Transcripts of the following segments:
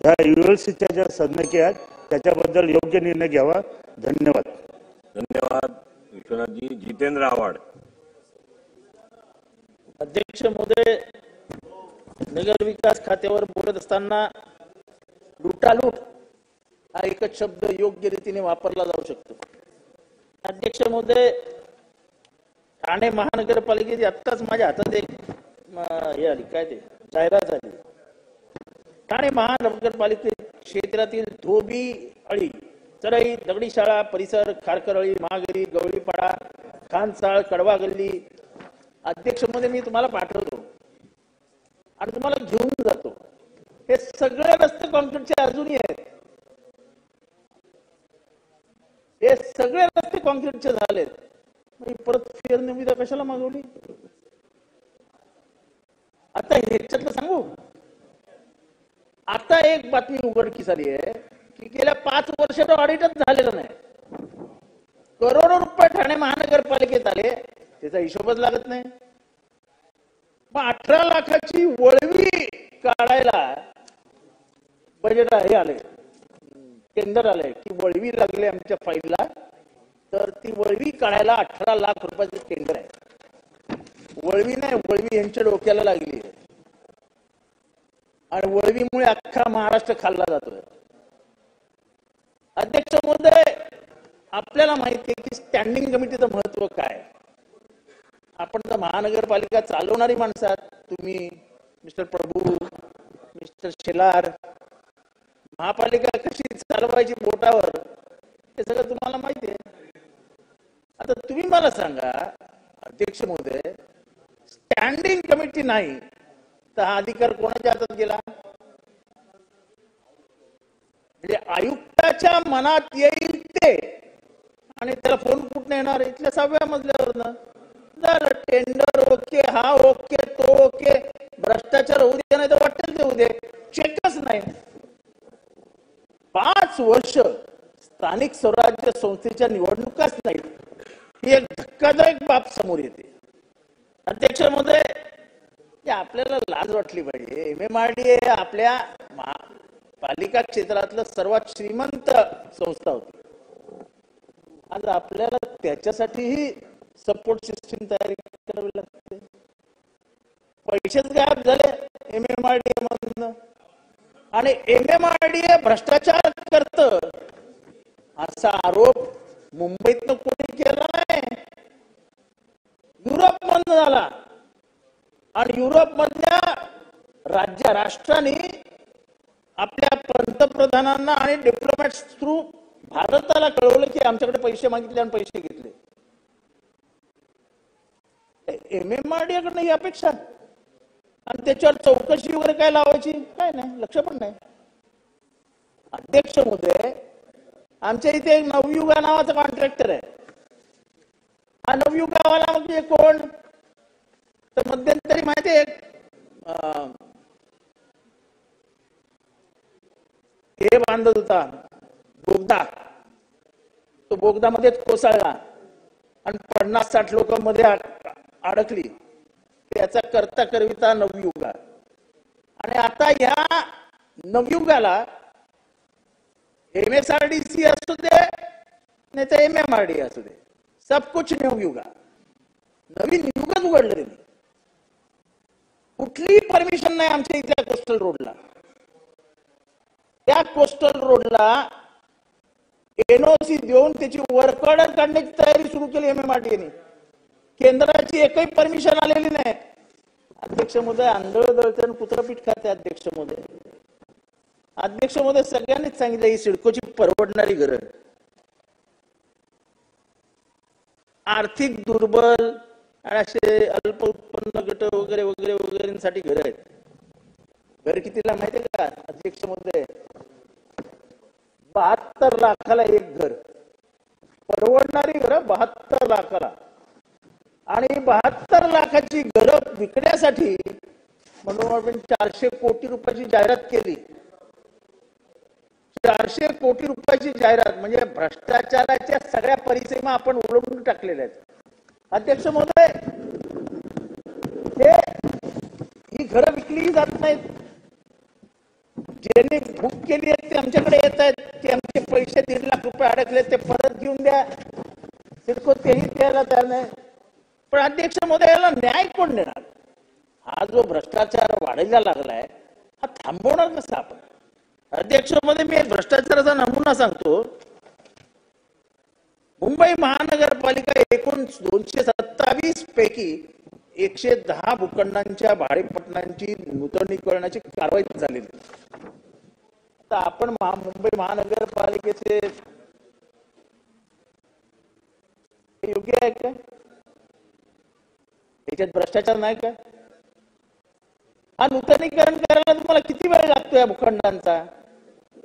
ह्या युनिव्हर्सिटीच्या ज्या सदनिका आहेत त्याच्याबद्दल योग्य निर्णय घ्यावा. धन्यवाद. धन्यवाद विश्वनाथजी. जितेंद्र आव्हाड. अध्यक्ष महोदय, नगर विकास खात्यावर बोलत असताना लुटालूट हा एकच शब्द योग्य रीतीने वापरला जाऊ शकतो. अध्यक्ष महोदय, ठाणे महानगरपालिकेची आत्ताच माझ्या हातात एक हे आली, काय ते जाहिरात झाली. ठाणे महानगरपालिके क्षेत्रातील धोबी अळी, चरई, दगडी शाळा परिसर, खारकरळी, महागरी, गवळीपाडा, खानसाळ, कडवा गल्ली. अध्यक्ष महोदय, मी तुम्हाला पाठवतो आणि तुम्हाला घेऊन जातो. हे सगळे रस्ते कॉन्क्रीटचे अजूनही आहेत. हे सगळे रस्ते कॉन्क्रीटचे झालेत. परत फेरनिविदा कशाला मागवली? आता ह्याच्यातलं सांगू. आता एक बातमी उघडकीस आली आहे की गेल्या 5 वर्षात ऑडिटच झालेलं नाही. करोडो रुपये ठाणे महानगरपालिकेत आले, त्याचा हिशोबच लागत नाही. मग 18 लाखाची वळवी काढायला बजेट हे आले, टेंडर आले की वळवी लागले आमच्या फाईलला, तर ती वळवी काढायला 18 लाख रुपयाचं टेंडर आहे. वळवी नाही, वळवी यांच्या डोक्याला लागली आहे आणि वळवीमुळे अख्खा महाराष्ट्र खाल्ला जातोय. अध्यक्ष महोदय, आपल्याला माहिती आहे की स्टँडिंग कमिटीचं महत्व काय. आपण तर महानगरपालिका चालवणारी माणसं आहात. तुम्ही, मिस्टर प्रभू, मिस्टर शेलार, महापालिका कशी चालवायची बोटावर हे सगळं तुम्हाला माहिती आहे. आता तुम्ही मला सांगा अध्यक्ष महोदय, स्टँडिंग कमिटी नाही तर हा अधिकार कोणाच्या हातात गेला? म्हणजे आयुक्ताच्या मनात येईल ते, आणि त्याला फोन कुठून येणार? इथल्या 6व्या मजल्यावरनं. झालं टेंडर ओके, हा ओके, तो ओके. भ्रष्टाचार होऊ दे नाही तर वाटेल ते होऊ दे, चेकच नाही. 5 वर्ष स्थानिक स्वराज्य संस्थेच्या निवडणुकाच नाहीत, ही एक धक्कादायक बाब समोर येते. अध्यक्ष महोदय, आपल्याला लाज वाटली पाहिजे. MMRDA आपल्या पालिका क्षेत्रातलं सर्वात श्रीमंत संस्था होती. आज आपल्याला त्याच्यासाठीही सपोर्ट सिस्टीम तयारी करावी लागते. पैसेच गायब झाले MMRDA मधून, आणि MMRDA भ्रष्टाचार करतं असा आरोप मुंबईतनं कोणी केला नाही, युरोप मधून झाला. आणि युरोप मधल्या राष्ट्रांनी आपल्या पंतप्रधानांना आणि डिप्लोमॅट्स थ्रू भारताला कळवलं की आमच्याकडे पैसे मागितले आणि पैसे घेतले. MMRDA कडनं ही अपेक्षा, आणि त्याच्यावर चौकशी वगैरे काय लावायची? काय नाही, लक्ष पण नाही. अध्यक्ष महोदय, आमच्या इथे एक नवयुगा नावाचा कॉन्ट्रॅक्टर आहे. हा नवयुगावाला म्हणजे कोण? तर मध्यंतरी माहिती आहे हे बांधत होता बोगदा, तो बोगदामध्येच कोसळला आणि 50-60 लोक मध्ये अडकली. त्याचा करता करविता नवयुगा. आणि आता या नवयुगाला MSRDC असू दे नाही तर MMRDA असू दे, सब कुछ नवयुगा, नवीन युगच उघडलं त्यांनी. कुठलीही परमिशन नाही आमच्या इथल्या कोस्टल रोडला. त्या कोस्टल रोडला NOC देऊन त्याची वर्क ऑर्डर काढण्याची तयारी सुरू केली MMRDA ने. केंद्राची एकही परमिशन आलेली नाही. अध्यक्ष महोदय, आंधळ दळतण कुत्रपीठ खाते. अध्यक्ष महोदय, अध्यक्ष महोदय, सगळ्यांनीच सांगितलं ही सिडकोची परवडणारी घरं, आर्थिक दुर्बल आणि असे अल्प उत्पन्न गट वगैरे वगैरे वगैरेंसाठी घर आहेत. घर कितीला माहिती आहे का अध्यक्ष महोदय? 72 लाखाला एक घर, परवडणारी घर 72 लाखाला. आणि 72 लाखाची घरं विकण्यासाठी म्हणून आपण 400 कोटी रुपयाची जाहिरात केली. 400 कोटी रुपयाची जाहिरात म्हणजे भ्रष्टाचाराच्या सगळ्या परिसीमा आपण ओळखून टाकलेल्या आहेत. अध्यक्ष महोदय, ही घरं विकली जात नाहीत. ज्यांनी बुक केली आहेत ते आमच्याकडे येत आहेत, ते आमचे पैसे 1.5 लाख रुपये अडकले ते परत घेऊन द्या. सिडको तेही द्यायला तयार नाही. पण अध्यक्ष महोदय, याला न्याय कोण देणार? हा जो भ्रष्टाचार वाढायला लागलाय हा थांबवणार कसा आपण? अध्यक्ष महोदय, मी भ्रष्टाचाराचा नमुना सांगतो. मुंबई महानगरपालिका एकूण 227 पैकी 110 भूखंडांच्या भाडेपट्ट्यांची नूतनीकरणाची कारवाई झालेली. आता आपण मुंबई महानगरपालिकेचे योग्य आहे का? याच्यात भ्रष्टाचार नाही का? हा नूतनीकरण करायला तुम्हाला किती वेळ लागतो या भूखंडांचा?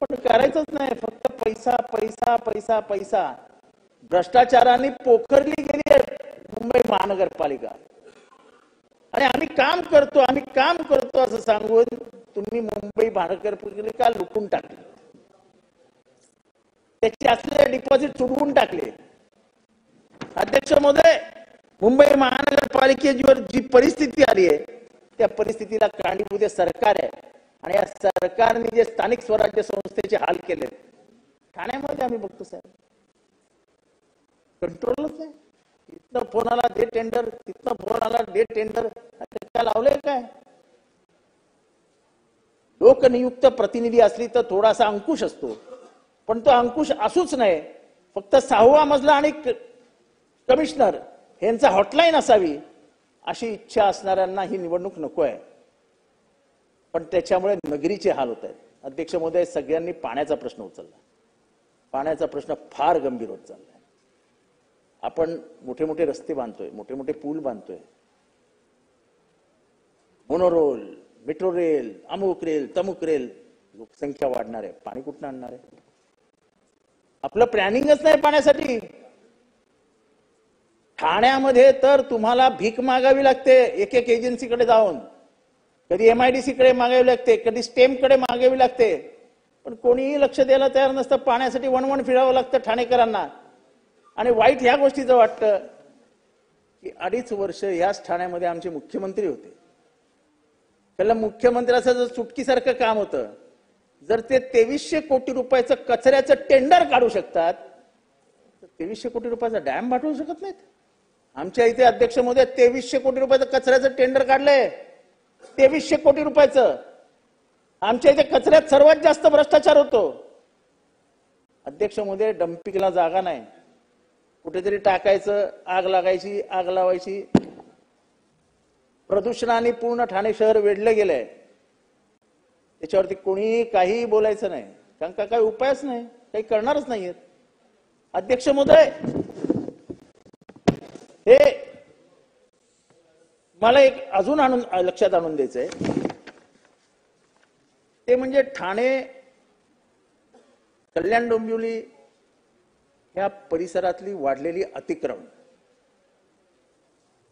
पण करायचंच नाही, फक्त पैसा पैसा पैसा पैसा. भ्रष्टाचाराने पोखरली गेली आहे मुंबई महानगरपालिका. आणि आम्ही काम करतो असं सांगून तुम्ही मुंबई महानगरपालिका लुटून टाकली, त्याचे असलेले डिपॉझिट उडवून टाकले. अध्यक्ष महोदय, मुंबई महानगरपालिकेवर जी परिस्थिती आली आहे त्या परिस्थितीला कारणीभूत सरकार आहे. आणि या सरकारने जे स्थानिक स्वराज्य संस्थेचे हाल केले ठाण्यामध्ये आम्ही बघतो साहेब, कंट्रोलच नाही. इथनं फोन आला दे टेंडर, तिथनं फोन आला दे टेंडर. काय लावलंय काय? लोकनियुक्त प्रतिनिधी असली तर थोडासा अंकुश असतो, पण तो अंकुश असूच नाही. फक्त 6वा मजला आणि कमिशनर यांचा हॉटलाईन असावी अशी इच्छा असणाऱ्यांना ही निवडणूक नको आहे. पण त्याच्यामुळे नगरीचे हाल होत आहेत. अध्यक्ष महोदय, सगळ्यांनी पाण्याचा प्रश्न उचलला. पाण्याचा प्रश्न फार गंभीर होत चाललाय. आपण मोठे मोठे रस्ते बांधतोय, मोठे मोठे पूल बांधतोय, मोनोरोल, मेट्रो रेल, अमुक रेल, तमुक रेल. लोकसंख्या वाढणार आहे, पाणी कुठून आणणार आहे? आपलं प्लॅनिंगच नाही पाण्यासाठी. ठाण्यामध्ये तर तुम्हाला भीक मागावी लागते एक एक एजन्सीकडे जाऊन. कधी MIDC कडे मागावी लागते, कधी स्टेम कडे मागावी लागते. पण कोणीही लक्ष द्यायला तयार नसतं. पाण्यासाठी वणवण फिरावं लागतं ठाणेकरांना. आणि वाईट ह्या गोष्टीचं वाटतं की 2.5 वर्ष याच ठाण्यामध्ये आमचे मुख्यमंत्री होते. त्याला मुख्यमंत्र्याचं जर चुटकीसारखं काम होतं. जर ते 2300 कोटी रुपयाचं कचऱ्याचं टेंडर काढू शकतात तर 2300 कोटी रुपयाचा डॅम पाठवू शकत नाहीत. आमच्या इथे अध्यक्ष महोदय 2300 कोटी रुपयाचं कचऱ्याचं टेंडर काढलंय. 2300 कोटी रुपयाचं. आमच्या इथे कचऱ्यात सर्वात जास्त भ्रष्टाचार होतो. अध्यक्ष महोदय, डम्पिंगला जागा नाही. कुठेतरी टाकायचं, आग लागायची, आग लावायची. प्रदूषणाने पूर्ण ठाणे शहर वेढलं गेलंय. त्याच्यावरती कोणी काही बोलायचं नाही, कारण का काही उपायच नाही, काही करणारच नाहीयेत. अध्यक्ष महोदय, हे मला एक अजून लक्षात आणून द्यायचंय, ते म्हणजे ठाणे, कल्याण डोंबिवली या परिसरातली वाढलेली अतिक्रमण.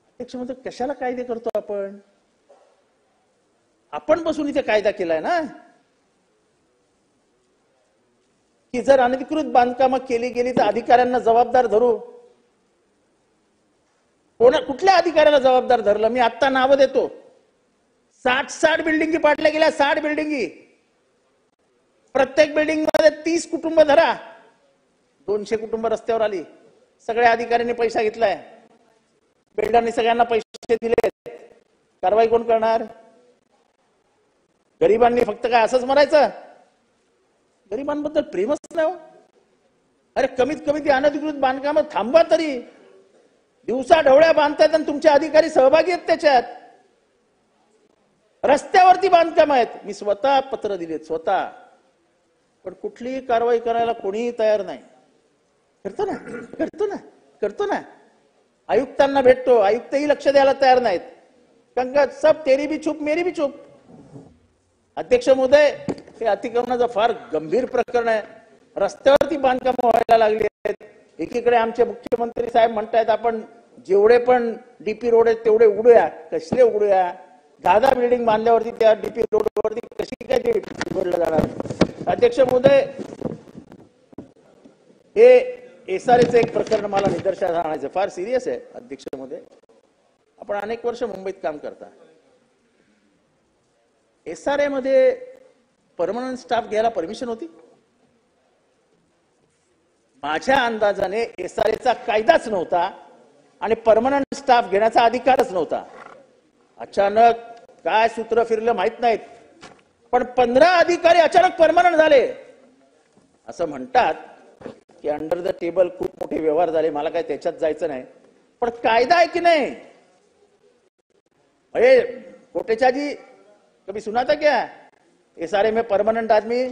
अध्यक्ष महोदय, कशाला कायदे करतो आपण? आपण बसून इथे कायदा केलाय ना की जर अनधिकृत बांधकामं केली गेली तर अधिकाऱ्यांना जबाबदार धरू. कुठल्या अधिकाऱ्याला जबाबदार धरलं? मी आता नावं देतो. 60 बिल्डिंगी पाडल्या गेल्या. 60 बिल्डिंगी. प्रत्येक बिल्डिंग मध्ये 30 कुटुंब धरा. 200 कुटुंब रस्त्यावर आली. सगळ्या अधिकाऱ्यांनी पैसा घेतलाय. बिल्डरनी सगळ्यांना पैसे दिले. कारवाई कोण करणार? गरिबांनी फक्त काय असंच मरायचं? गरिबांबद्दल प्रेमच नाही. अरे कमीत कमी ती अनधिकृत बांधकामं थांबवा तरी. दिवसा ढवळ्या बांधतायत आणि तुमचे अधिकारी सहभागी आहेत त्याच्यात. रस्त्यावरती बांधकाम आहेत. मी स्वतः पत्र दिलेत, स्वतः. पण कुठलीही कारवाई करायला कोणीही तयार नाही. करतो ना. आयुक्तांना भेटतो, आयुक्तही लक्ष द्यायला तयार नाहीत. कारण का सब तेरी भी चूप मेरी भी चूप. अध्यक्ष महोदय, हे अतिक्रमणाचं फार गंभीर प्रकरण आहे. रस्त्यावरती बांधकामं व्हायला लागली आहेत. एकीकडे आमचे मुख्यमंत्री साहेब म्हणतायत आपण जेवढे पण डीपी रोड आहेत तेवढे उडूया. कसले उडूया? 10 बिल्डिंग बांधल्यावरती त्या डीपी रोडवरती कशी काय ते उघडलं जाणार? अध्यक्ष महोदय, हे SRAचं एक प्रकरण मला निदर्शनास आणायचं, फार सिरियस आहे. अध्यक्ष महोदय, आपण अनेक वर्ष मुंबईत काम करता. SRA मध्ये परमनंट स्टाफ घ्यायला परमिशन होती? माझ्या अंदाजाने SRA चा कायदाच नव्हता आणि परमनंट स्टाफ घेण्याचा अधिकारच नव्हता. अचानक काय सूत्र फिरलं माहित नाहीत, पण 15 अधिकारी अचानक परमनंट झाले. असं म्हणतात की अंडर द टेबल खूप मोठे व्यवहार झाले. मला काय त्याच्यात जायचं नाही, पण कायदा आहे की नाही? अरे कोटेचा जी कभी सुना था क्या? SRA में परमानेंट आदमी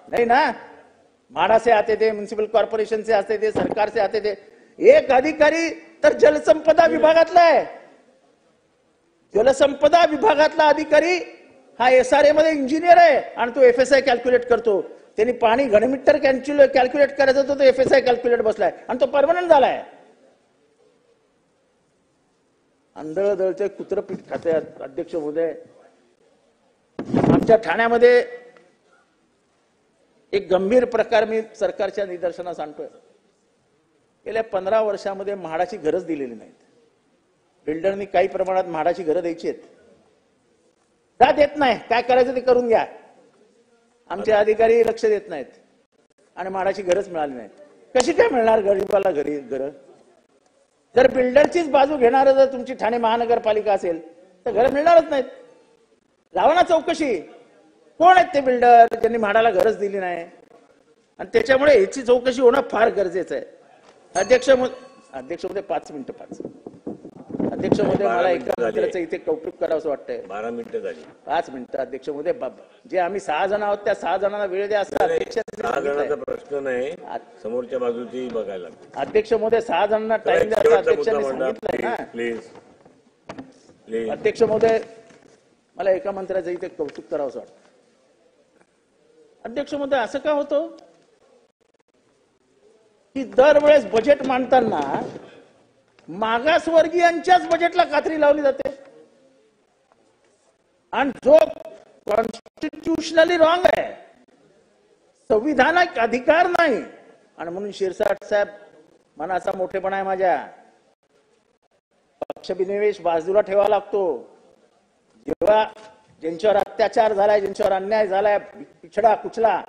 नहीं ना, म्हाडा से आते थे, म्युनिसिपल कॉर्पोरेशन से आते थे, सरकार से आते थे. एक अधिकारी तर जलसंपदा विभागातला आहे. जलसंपदा विभागातला अधिकारी हा SRA मध्ये इंजिनियर आहे आणि तो FSI कॅल्क्युलेट करतो. त्यांनी पाणी घनमीटर कॅल्क्युलेट करायचं होतं, तो FSI कॅल्क्युलेट बसलाय आणि तो परमनंट झालाय. आंधळदळचे कुत्रपीठ खाते अध्यक्ष महोदय. आमच्या ठाण्यामध्ये एक गंभीर प्रकार मी सरकारच्या निदर्शनास आणतोय. गेल्या 15 वर्षामध्ये म्हाडाची गरज दिलेली नाही. बिल्डरनी काही प्रमाणात म्हाडाची घरं द्यायची आहेत, का देत नाही? काय करायचं ते करून घ्या. आमचे अधिकारी लक्ष देत नाहीत आणि म्हाडाची गरज मिळाली नाही. कशी काय मिळणार गरीबाला घर? जर बिल्डरचीच बाजू घेणार जर तुमची ठाणे महानगरपालिका असेल तर घर मिळणारच नाहीत. लावा ना चौकशी, कोण आहेत ते बिल्डर ज्यांनी म्हाडाला गरज दिली नाही, आणि त्याच्यामुळे याची चौकशी होणं फार गरजेचं आहे. अध्यक्ष महोदय 5 मिनिटं. अध्यक्ष महोदय मला एका मंत्र्याचं इथे कौतुक करावं वाटतंय. 12 मिनिटं झाली. 5 मिनिटं अध्यक्ष महोदय. जे आम्ही 6 जण आहोत त्या 6 जणांना वेळ द्या असं सहा जणांचा प्रश्न नाही, समोरच्या बाजूची बघायला लागते. अध्यक्ष महोदय 6 जणांना टाइम द्या असं अध्यक्षांनी सांगितलंय ना. प्लीज. अध्यक्ष महोदय मला एका मंत्र्याचं इथे कौतुक करावं वाटतं. अध्यक्ष महोदय असं का होतं की दरवेळेस बजेट मांडताना मागासवर्गीयांच्याच बजेटला कात्री लावली जाते आणि जो कॉन्स्टिट्युशनली रॉंग आहे, संविधानिक अधिकार नाही. आणि म्हणून शिरसाट साहेब मनाचा मोठेपणा आहे माझ्या. पक्षविनिवेश बाजूला ठेवावा लागतो. जेव्हा जिनच्यावर अत्याचार झालाय, जिनच्यावर अन्याय झालाय, पिछड़ा कुचला,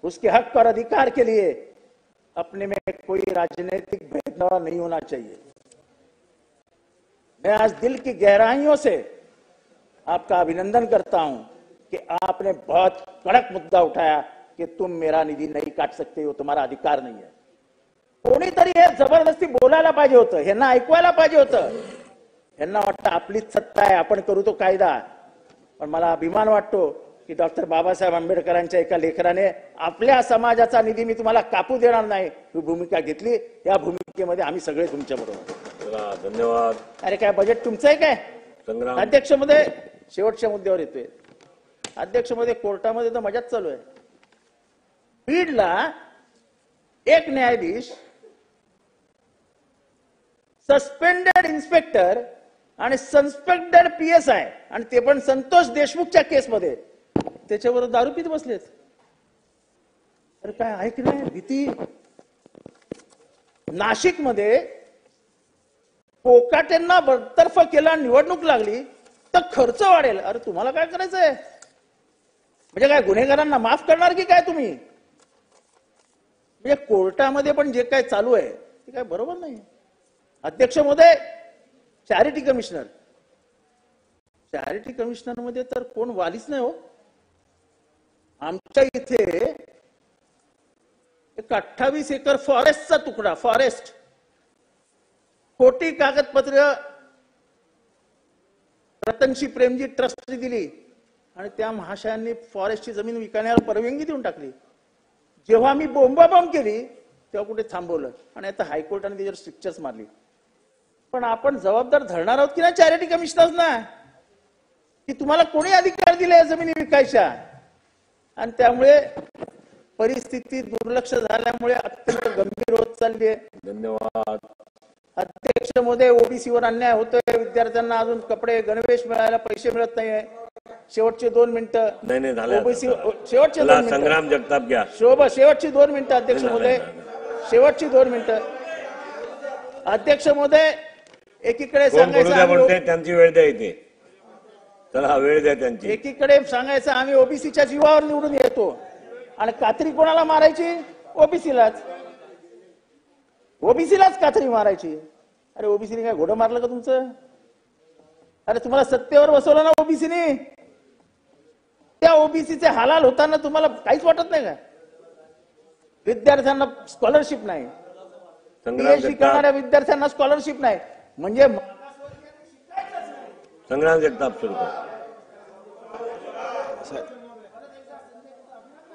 उसके हक और अधिकार के लिए अपने में कोई राजनीतिक भेदभाव नहीं होना चाहिए. मैं आज दिल की गहराइयों से आपका अभिनंदन करता हूं कि आपने बहुत कड़क मुद्दा उठाया कि तुम मेरा निधी नहीं काट सकते हो, तुम्हारा अधिकार नहीं है. कोणीतरी हे जबरदस्ती बोलायला पाहिजे होतं, ह्यांना ऐकवायला पाहिजे होतं. ह्यांना वाटतं आपलीच सत्ता आहे, आपण करू तो कायदा. पण मला अभिमान वाटतो की डॉक्टर बाबासाहेब आंबेडकरांच्या एका लेखराने आपल्या समाजाचा निधी मी तुम्हाला कापू देणार नाही ही भूमिका घेतली. या भूमिकेमध्ये आम्ही सगळे तुमच्या बरोबर. धन्यवाद. अरे काय बजेट तुमचं आहे काय? संग्राम. अध्यक्ष मध्ये शेवटच्या मुद्द्यावर येतोय. अध्यक्ष मध्ये कोर्टामध्ये तर मजाच चालू आहे. बीडला एक न्यायाधीश सस्पेंडेड इन्स्पेक्टर आणि सस्पेंडेड PSI आणि ते पण संतोष देशमुखच्या केसमध्ये त्याच्यावर दारू पित बसलेत. अरे काय आहे की नाही भीती? नाशिकमध्ये कोकाटेंना बडतर्फ केला, निवडणूक लागली तर खर्च वाढेल. अरे तुम्हाला काय करायचंय? म्हणजे काय गुन्हेगारांना माफ करणार की काय तुम्ही? म्हणजे कोर्टामध्ये पण जे काय चालू आहे ते काय बरोबर नाही. अध्यक्ष महोदय चॅरिटी कमिशनर मध्ये तर कोण वालीच नाही हो. आमच्या इथे एक 28 एकर फॉरेस्टचा तुकडा, फॉरेस्ट, खोटी कागदपत्र रतनशी प्रेमजी ट्रस्टने दिली आणि त्या महाशयांनी फॉरेस्टची जमीन विकण्याला परवानगी देऊन टाकली. जेव्हा मी बोंबाबोंब केली तेव्हा कुठे थांबवलं आणि आता हायकोर्टाने त्याच्यावर स्ट्रिक्चर्स मारली. पण आपण जबाबदार धरणार आहोत की नाही चॅरिटी कमिशनर्सना की तुम्हाला कोणी अधिकार दिले जमिनी विकायच्या? आणि त्यामुळे परिस्थिती दुर्लक्ष झाल्यामुळे अत्यंत गंभीर होत चालली आहे. धन्यवाद. अध्यक्ष महोदय ओबीसीवर अन्याय होतोय. विद्यार्थ्यांना अजून कपडे गणवेश मिळायला पैसे मिळत नाहीये. शेवटचे 2 मिनिटं. नाही झालं. ओबीसी शेवटचे 2 मिनिटं. संग्राम जगताप घ्या. शेवटची 2 मिनिटं अध्यक्ष महोदय. शेवटची 2 मिनिटं अध्यक्ष महोदय. एकीकडे सांगायचं त्यांची वेळ द्या इथे. चला वेळ द्या त्यांची. एकीकडे सांगायचं आम्ही ओबीसीच्या जीवावर निवडून येतो आणि कात्री कोणाला मारायची? ओबीसीलाच कात्री मारायची. अरे ओबीसीने काय घोडं मारलं का तुमचं? अरे तुम्हाला सत्तेवर बसवलं ना ओबीसीने, त्या ओबीसीचे हालाल होताना तुम्हाला काहीच वाटत नाही का? विद्यार्थ्यांना स्कॉलरशिप नाही, संग्राम पीएचडी जगताप करणाऱ्या विद्यार्थ्यांना स्कॉलरशिप नाही, म्हणजे संग्राम जगताप सुरू कर.